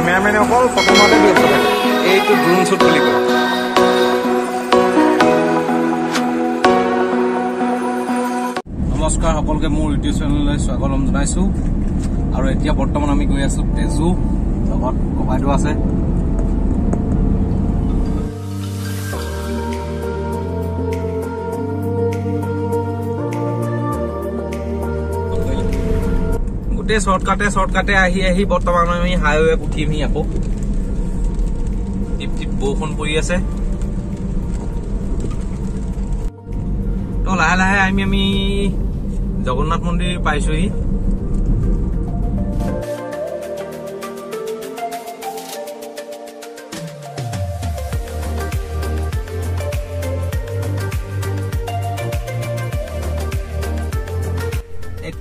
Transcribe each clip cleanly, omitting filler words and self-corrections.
কেমেৰামেনে অকল প্ৰথমতে ব্যস্ত থাকে এইটো ড্ৰোন শ্বুট বুলি কয় নমস্কাৰ সকলোকে মোৰ ইউটিউব চেনেললৈ স্বাগতম জনাইছো আৰু এতিয়া বৰ্তমান আমি গৈ আছো তেজু লগত ককাইদেউ আছে গোটেই শৰ্টকাটে আহি বৰ্তমান আমি হাইৱে উঠিমহি আকৌ টিপ টিপ বৰষুণ পৰি আছে তো লাহে লাহে আমি জগন্নাথ মন্দিৰ পাইছোহি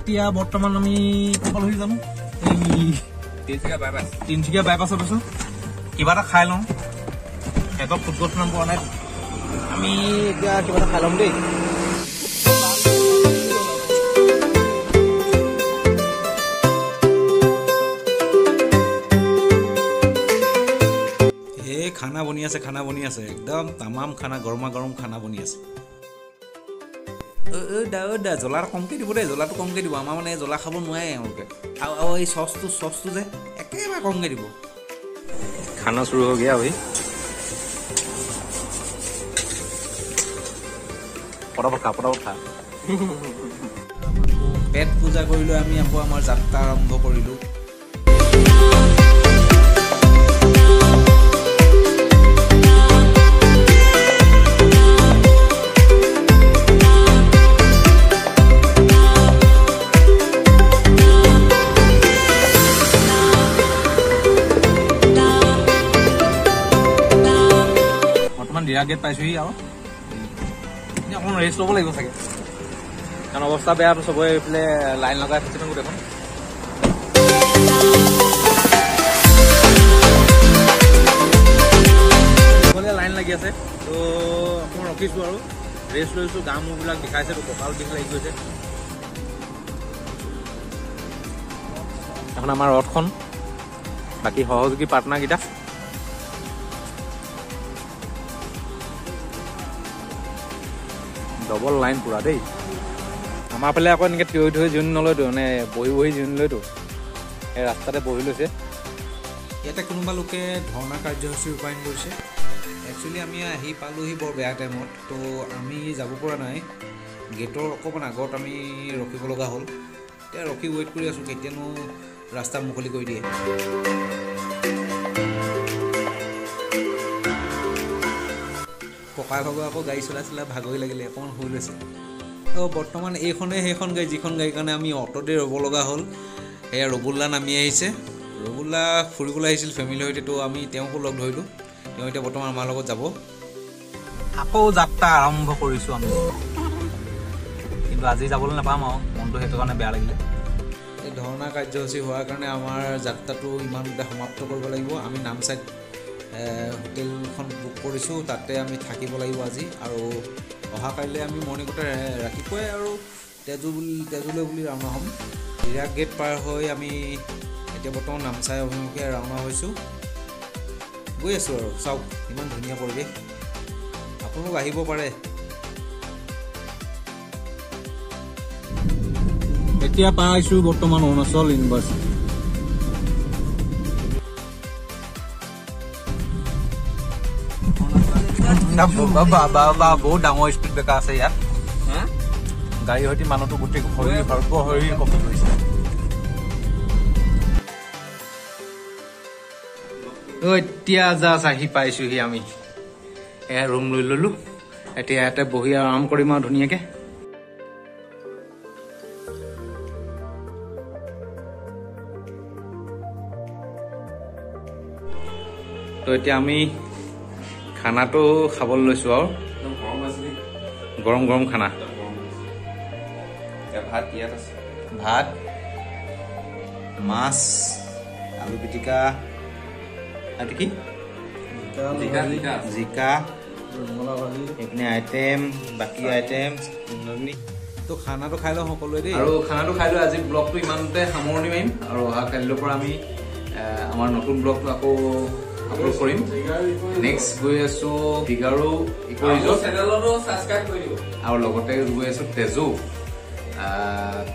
এতিয়া বৰ্তমান আমি কপালহি যাম এই তিনিচুকীয়া বাইপাছত আছো কিবা এটা খাই লওঁ সিহঁতক ফুটবল নাম পোৱা নাই আমি এতিয়া কিবা এটা খাই ল'ম দেই খানা বনি আছে একদম তামাম খানা গৰমা গৰম খানা বনি আছে জ্বলাটো কমকৈ দিব দেই জ্বলাটো কমকৈ দিব আমাৰ মানে জ্বলা খাব নোৱাৰে এওঁলোকে আৰু এই চচটো যে একেবাৰে কমকৈ দিব খানা শুৰু হৈ গয়া ভাই পটাপট খা পেট পূজা কৰিলোঁ আমি আকৌ আমাৰ যাত্ৰা আৰম্ভ কৰিলোঁ দিৰা গেট পাইছোহি আৰু অকণমান ৰেষ্ট ল'ব লাগিব চাগে কাৰণ অৱস্থা বেয়াটো চবৰে এইফালে লাইন লগাই থৈছে ন গোটেইখন লাইন লাগি আছে তো অকণমান ৰখিছোঁ আৰু ৰেষ্ট লৈছোঁ গা মূৰবিলাক বিষাইছে তো কঁকাল বিষ লাগি গৈছে এখন আমাৰ ৰথখন বাকী সহযোগী পাৰ্টনাৰকেইটা ডবল লাইন পুৰা দেই আমাৰ ফালে আকৌ এনেকৈ থিয় জোন নলয়তো মানে বহি জোন লয়তো এই ৰাস্তাতে বহি লৈছে ইয়াতে কোনোবা লোকে ধৰ্ণা কাৰ্যসূচী ৰূপায়ণ কৰিছে একচুৱেলি আমি আহি পালোহি বৰ বেয়া টাইমত তো আমি যাব পৰা নাই গেটৰ অকণমান আগত আমি ৰখিব লগা হ'ল এতিয়া ৰখি ৱেইট কৰি আছোঁ কেতিয়ানো ৰাস্তা মুকলি কৰি দিয়ে ককাই ভাগৰ আকৌ গাড়ী চলাই ভাগৰি লাগিলে অকণমান শুই লৈছে আৰু বৰ্তমান এইখনে সেইখন গাড়ী যিখন গাড়ীৰ কাৰণে আমি অ'টোতে ৰ'ব লগা হ'ল সেয়া ৰবুল্লা নামি আহিছে ৰবুল্লা ফুৰিবলৈ আহিছিল ফেমিলিৰ সৈতে তো আমি তেওঁকো লগ ধৰিলোঁ তেওঁ এতিয়া বৰ্তমান আমাৰ লগত যাব আকৌ যাত্ৰা আৰম্ভ কৰিছোঁ আমি কিন্তু আজি যাবলৈ নাপাম আৰু মনটো সেইটো কাৰণে বেয়া লাগিলে এই ধৰ্ণা কাৰ্যসূচী হোৱাৰ কাৰণে আমাৰ যাত্ৰাটো ইমানতে সমাপ্ত কৰিব লাগিব আমি নামচাইত হোটেলখন বুক কৰিছোঁ তাতে আমি থাকিব লাগিব আজি আৰু অহা কাইলৈ আমি মৰ্ণিঙতে ৰাতিপুৱাই আৰু তেজুলৈ বুলি ৰাওনা হ'ম দিৰাক গেট পাৰ হৈ আমি এতিয়া বৰ্তমান নামচাই অভিমুখে ৰাওনা হৈছোঁ গৈ আছোঁ আৰু চাওক ইমান ধুনীয়া পৰিৱেশ আপোনালোক আহিব পাৰে এতিয়া পাইছোঁ বৰ্তমান অৰুণাচল ইউনিভাৰ্চিটি বহুত ডাঙৰ স্পীড ব্ৰেকাৰ আছে ইয়াত গাড়ী সৈতে মানুহটো গোটেই শৰীৰ কপি কৰিছে এতিয়া জাষ্ট আহি পাইছোহি আমি এয়া ৰুম লৈ ললো এতিয়া ইয়াতে বহি আৰাম কৰিম আৰু ধুনীয়াকে তো এতিয়া আমি খানাটো খাবলৈ লৈছোঁ আৰু গৰম খানা ভাত মাছ আলু পিটিকা আৰু কি জিকা এইখিনি আইটেম বাকী আইটেম তো খানাটো খাই লওঁ সকলোৱে দেই আৰু খানাটো খাই লৈ আজি ব্লগটো ইমানতে সামৰণি মাৰিম আৰু অহা কাইলৈৰ পৰা আমি আমাৰ নতুন ব্লগটো আকৌ আপলোড কৰিম নেক্সট গৈ আছো ফিগাৰো ইকো ৰিজৰ্ট চেনেলটো সাবস্ক্ৰাইব কৰি দিব আৰু লগতে গৈ আছো তেজু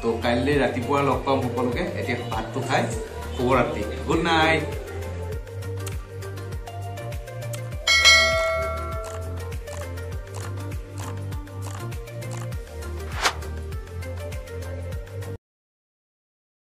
তো কাইলৈ ৰাতিপুৱা লগ পাম সকলোকে এতিয়া ভাতটো খাই শুভৰাত্ৰি গুড নাইট